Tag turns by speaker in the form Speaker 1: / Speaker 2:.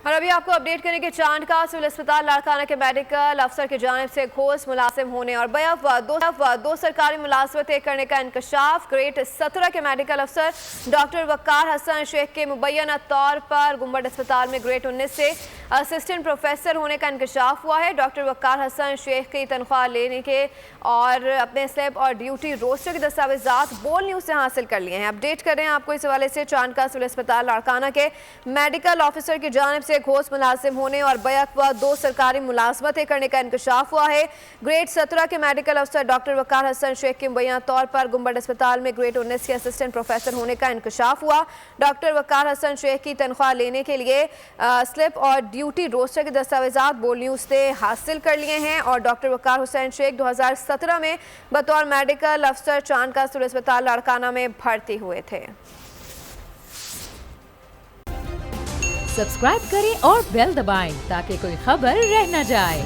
Speaker 1: اور ابھی آپ کو اپڈیٹ کریں کہ چاند کا سول اسپتال لاڑکانہ کے میڈیکل افسر کی جانب سے گھوس ملازم ہونے اور بیک دو سرکاری ملازمتیں کرنے کا انکشاف۔ گریڈ 17 کے میڈیکل افسر ڈاکٹر وقار حسن شیخ کے مبینہ طور پر گنبد اسپتال میں گریڈ 19 سے اسسٹنٹ پروفیسر ہونے کا انکشاف ہوا ہے۔ ڈاکٹر وقار حسن شیخ کی تنخواہ لینے کے اور اپنے سلیب اور ڈیوٹی روسٹر کے دستاویزات بول نیوز سے حاصل کر لیے ہیں۔ اپڈیٹ کر رہے ہیں آپ کو اس حوالے سے چاند کا سول اسپتال لاڑکانہ کے میڈیکل آفیسر کی جانب سے گھوس ملازم ہونے اور بیک وقت 2 سرکاری ملازمتیں کرنے کا انکشاف ہوا ہے۔ گریڈ 17 کے میڈیکل افسر ڈاکٹر وقار حسن شیخ کے مبینہ طور پر گنبد اسپتال میں گریڈ 19 کے اسسٹنٹ پروفیسر ہونے کا انکشاف ہوا۔ ڈاکٹر وقار حسن شیخ کی تنخواہ لینے کے لیے سلپ اور ڈیوٹی روسٹر کے دستاویزات بول نیوز سے حاصل کر لیے ہیں اور ڈاکٹر وقار حسین شیخ 2017 میں بطور میڈیکل افسر چاند کا سول اسپتال لاڑکانہ میں بھرتی ہوئے تھے۔
Speaker 2: سبسکرائب کریں اور بیل دبائیں تاکہ کوئی خبر رہ نہ جائے۔